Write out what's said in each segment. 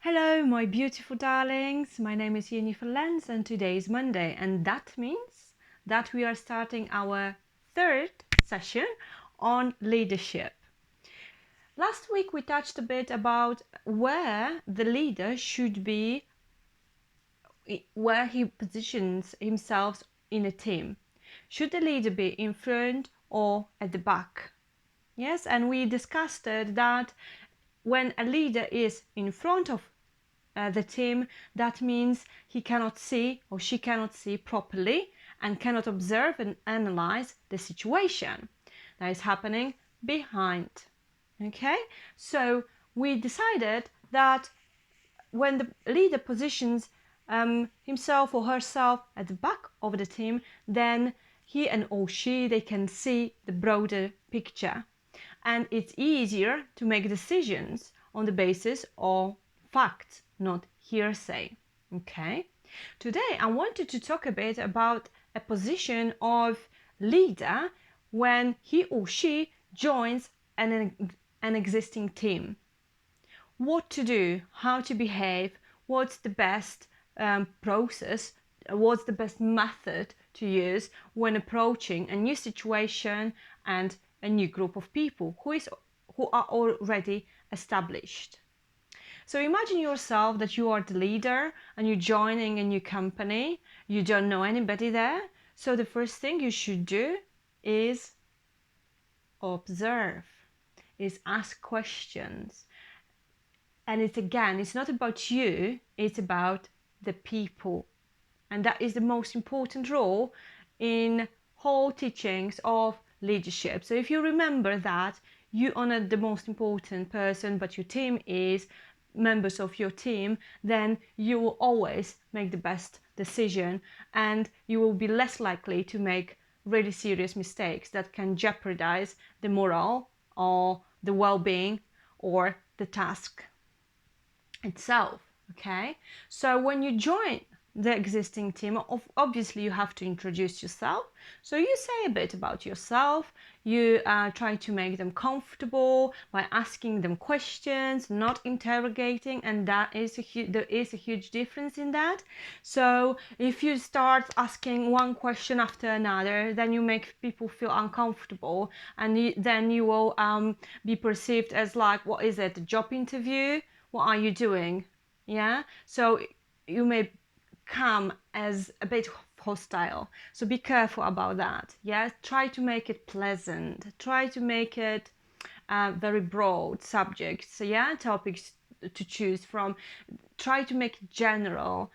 Hello, my beautiful darlings. My name is Jennifer Lenz, and today is Monday, and that means that we are starting our third session on leadership. Last week we touched a bit about where the leader should be, where he positions himself in a team. Should the leader be in front or at the back? Yes, and we discussed that when a leader is in front of the team, that means he cannot see or she cannot see properly and cannot observe and analyze the situation that is happening behind. Okay, so we decided that when the leader positions himself or herself at the back of the team, then he and or she, they can see the broader picture, and it's easier to make decisions on the basis of facts, not hearsay. Okay, today I wanted to talk a bit about a position of leader when he or she joins an existing team. What to do, how to behave, what's the best process, what's the best method to use when approaching a new situation and a new group of people who are already established. So imagine yourself that you are the leader and you're joining a new company. You don't know anybody there. So the first thing you should do is observe, is ask questions. And it's not about you, it's about the people. And that is the most important role in whole teachings of leadership. So if you remember that, you are not the most important person, but your team is members of your team, then you will always make the best decision and you will be less likely to make really serious mistakes that can jeopardize the morale or the well-being or the task itself. Okay, so when you join the existing team, obviously you have to introduce yourself. So you say a bit about yourself, you try to make them comfortable by asking them questions, not interrogating, and there is a huge difference in that. So if you start asking one question after another, then you make people feel uncomfortable, and then you will be perceived as like, what is it, a job interview? What are you doing? Yeah, so you may come as a bit hostile, so be careful about that. Yeah, try to make it pleasant, try to make it very broad subjects, yeah, topics to choose from, try to make it general,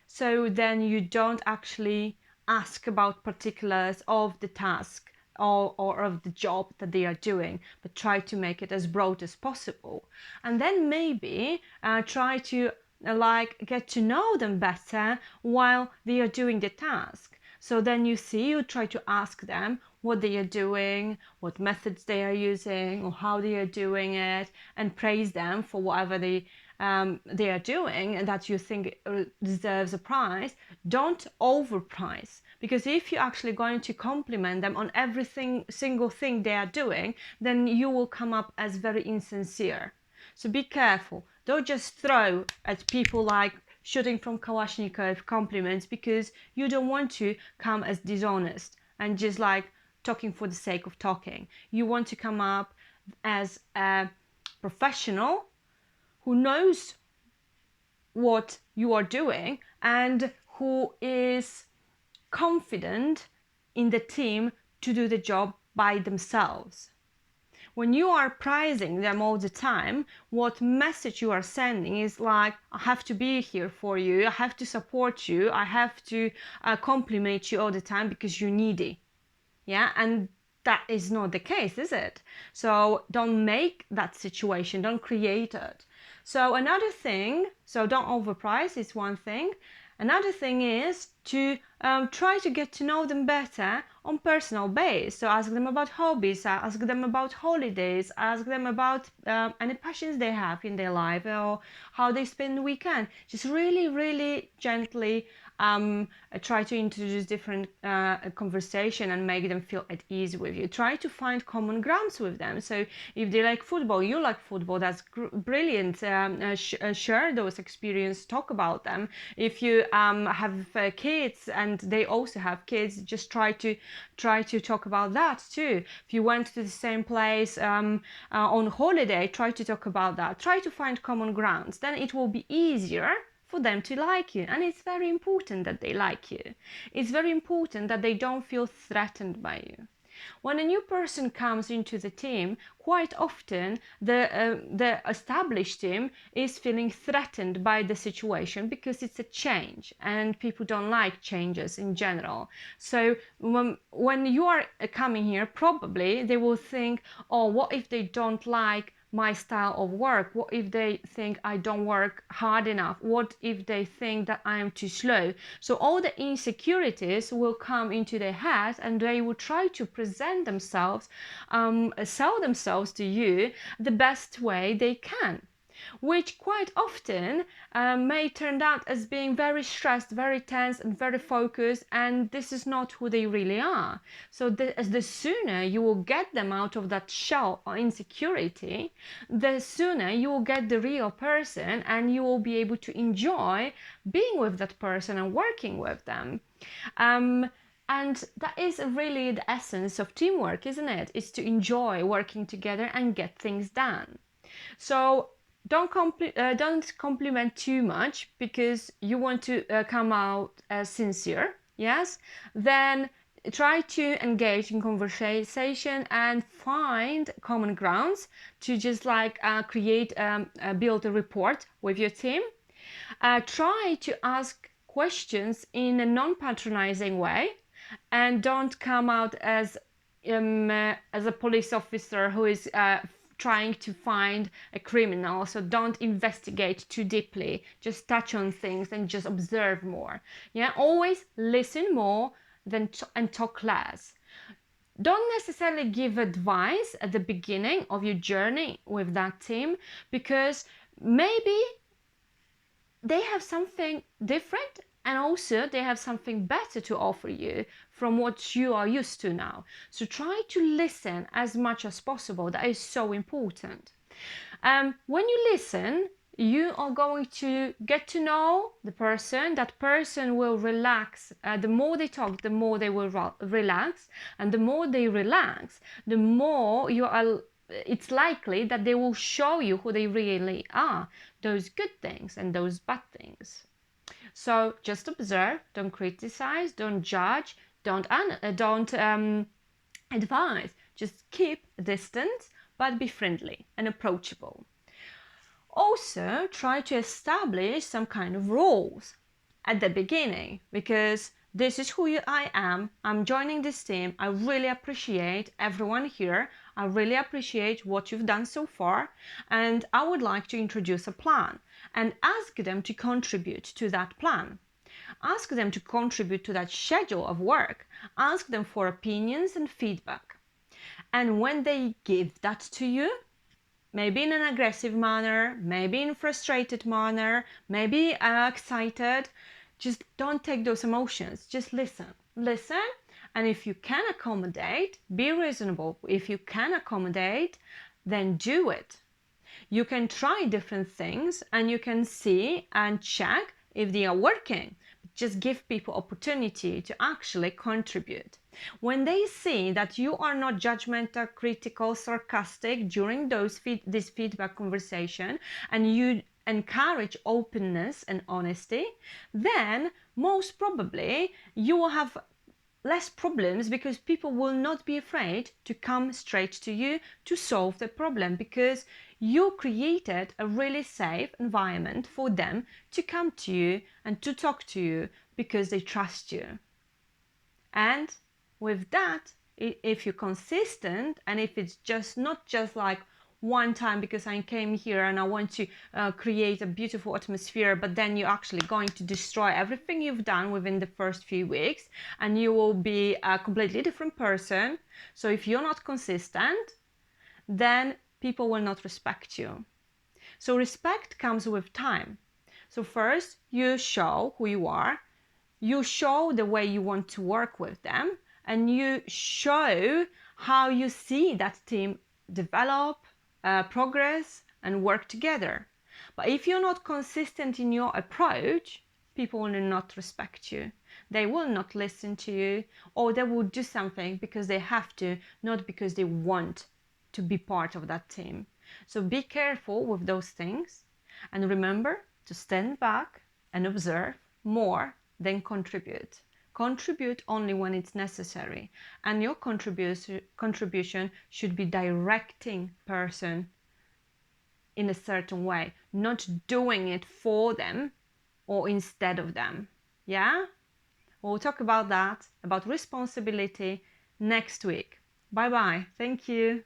so then you don't actually ask about particulars of the task or of the job that they are doing, but try to make it as broad as possible. And then maybe try to get to know them better while they are doing the task. So then you try to ask them what they are doing, what methods they are using, or how they are doing it, and praise them for whatever they are doing and that you think deserves a prize. Don't overprice, because if you're actually going to compliment them on single thing they are doing, then you will come up as very insincere. So be careful. Don't just throw at people like shooting from Kalashnikov compliments, because you don't want to come as dishonest and just like talking for the sake of talking. You want to come up as a professional who knows what you are doing and who is confident in the team to do the job by themselves. When you are praising them all the time, what message you are sending is like, I have to be here for you, I have to support you, I have to compliment you all the time because you're needy. Yeah, and that is not the case, is it? So don't make that situation, don't create it. So another thing, so don't overprice is one thing. Another thing is to try to get to know them better on personal base. So ask them about hobbies, ask them about holidays, ask them about any passions they have in their life or how they spend the weekend. Just really, really gently try to introduce different conversation and make them feel at ease with you. Try to find common grounds with them. So if they like football, you like football, that's brilliant. Share those experiences, talk about them. If you have kids and they also have kids, just try to talk about that too. If you went to the same place on holiday, try to talk about that. Try to find common grounds. Then it will be easier for them to like you. And it's very important that they like you. It's very important that they don't feel threatened by you. When a new person comes into the team, quite often the established team is feeling threatened by the situation because it's a change and people don't like changes in general. So when you are coming here, probably they will think, oh, what if they don't like my style of work? What if they think I don't work hard enough? What if they think that I am too slow? So all the insecurities will come into their head and they will try to present themselves, sell themselves to you the best way they can, which quite often may turn out as being very stressed, very tense and very focused, and this is not who they really are. So the sooner you will get them out of that shell or insecurity, the sooner you will get the real person and you will be able to enjoy being with that person and working with them. And that is really the essence of teamwork, isn't it? It's to enjoy working together and get things done. So don't compliment too much because you want to come out sincere, yes? Then try to engage in conversation and find common grounds to just like build a rapport with your team. Try to ask questions in a non-patronizing way and don't come out as a police officer who is trying to find a criminal. So don't investigate too deeply, just touch on things and just observe more. Yeah, always listen more and talk less. Don't necessarily give advice at the beginning of your journey with that team because maybe they have something different and also they have something better to offer you from what you are used to now. So try to listen as much as possible. That is so important. When you listen, you are going to get to know the person. That person will relax. The more they talk, the more they will relax. And the more they relax, the more it's likely that they will show you who they really are, those good things and those bad things. So just observe, don't criticize, don't judge, don't advise. Just keep a distance, but be friendly and approachable. Also, try to establish some kind of rules at the beginning because this is who I am. I'm joining this team. I really appreciate everyone here. I really appreciate what you've done so far. And I would like to introduce a plan and ask them to contribute to that plan. Ask them to contribute to that schedule of work. Ask them for opinions and feedback. And when they give that to you, maybe in an aggressive manner, maybe in a frustrated manner, maybe excited, just don't take those emotions. Just listen. Listen, and if you can accommodate, be reasonable. If you can accommodate, then do it. You can try different things and you can see and check if they are working. Just give people opportunity to actually contribute. When they see that you are not judgmental, critical, sarcastic during this feedback conversation and you encourage openness and honesty, then most probably you will have less problems because people will not be afraid to come straight to you to solve the problem because you created a really safe environment for them to come to you and to talk to you because they trust you. And with that, if you're consistent and if it's just not just like one time because I came here and I want to create a beautiful atmosphere, but then you're actually going to destroy everything you've done within the first few weeks, and you will be a completely different person. So if you're not consistent, then people will not respect you. So respect comes with time. So first you show who you are, you show the way you want to work with them, and you show how you see that team develop, progress, and work together. But if you're not consistent in your approach, people will not respect you. They will not listen to you, or they will do something because they have to, not because they want to be part of that team. So be careful with those things, and remember to stand back and observe more than contribute. Contribute only when it's necessary, and your contribution should be directing person in a certain way, not doing it for them or instead of them. Yeah? We'll talk about that, about responsibility next week. Bye bye. Thank you.